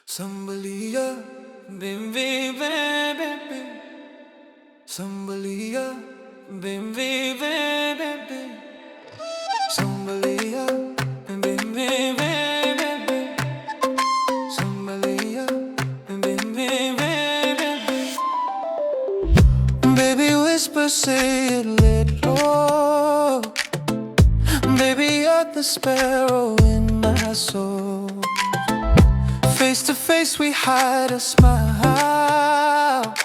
Sambalia, bim bim bim bim. Sambalia, bim bim bim bim. Sambalia, bim bim bim bim. Sambalia, bim bim bim bim. Baby whisper, say it, let it roll. Baby, you're the sparrow in my soul. Face to face we hide a smile.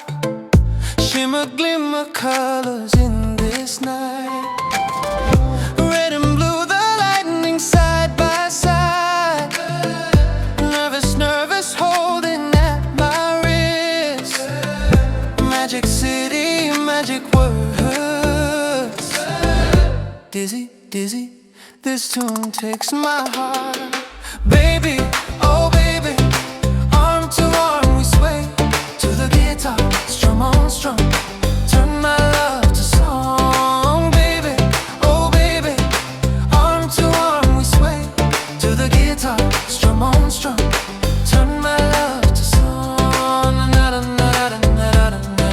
Shimmer, glimmer, colors in this night. Red and blue, the lightning side by side. Nervous, nervous, holding at my wrist. Magic city, magic words. Dizzy, dizzy, this tune takes my heart. Baby, oh baby, arm to arm we sway to the guitar, strum on strum. Turn my love to song, baby, oh baby, arm to arm we sway to the guitar, strum on strum. Turn my love to song. Na na na na na na na na na.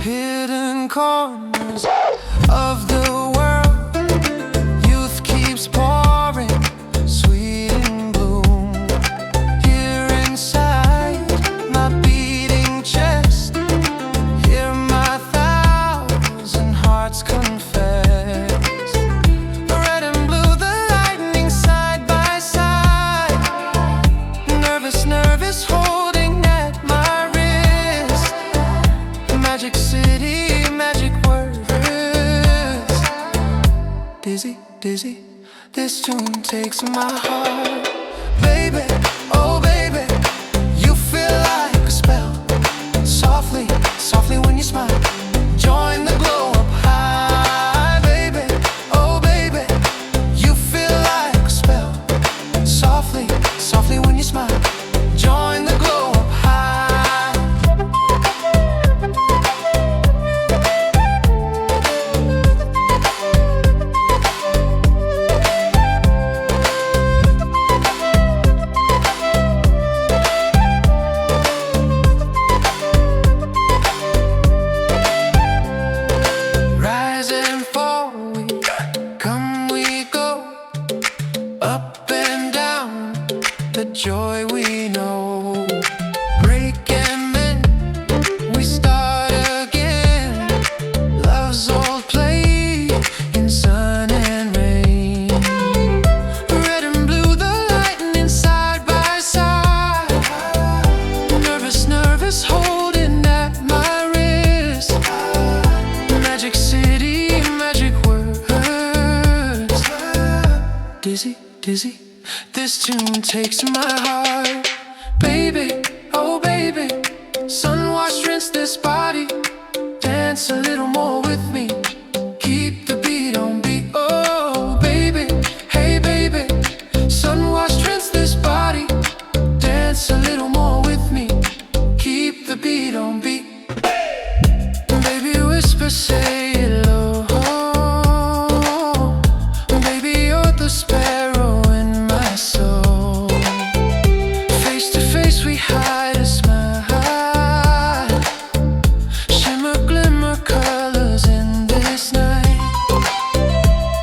Hidden corners of the world, youth keeps pouring, sweet and bloom. Here inside my beating chest, hear my thousand hearts confess. Red and blue, the lightning side by side. Nervous, nervous, holding at my wrist. Magic city, magic words. Dizzy, dizzy, this tune takes my heart. Baby, oh baby, you feel like a spell. Softly, softly when you smile, join the glow up high. Baby, oh baby, you feel like a spell. Softly, softly when you smile, join the glow up high. Rise and fall, we come, we go, up and down, the joy we know. Break and mend, we start again. Love's old play in sun and rain. Red and blue, the lightning side by side. Nervous, nervous, holding at my wrist. Magic city, magic words. Dizzy, dizzy, this tune takes my heart. Baby, oh baby, sun-washed, rinse this body. Dance a little more with me, keep the beat on beat. Oh baby, hey baby, sun-washed, rinse this body. Dance a little more with me, keep the beat on beat. Baby whisper, say it low. Baby, you're the sparrow in my soul. Face to face we hide a smile. Shimmer, glimmer, colors in this night.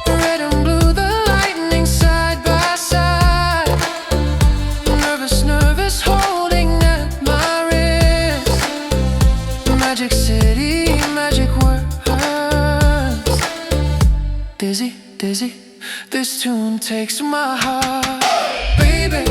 Red and blue, the lightning side by side. Nervous, nervous, holding at my wrist. Magic city, magic words. Dizzy, dizzy, this tune takes my heart. Baby,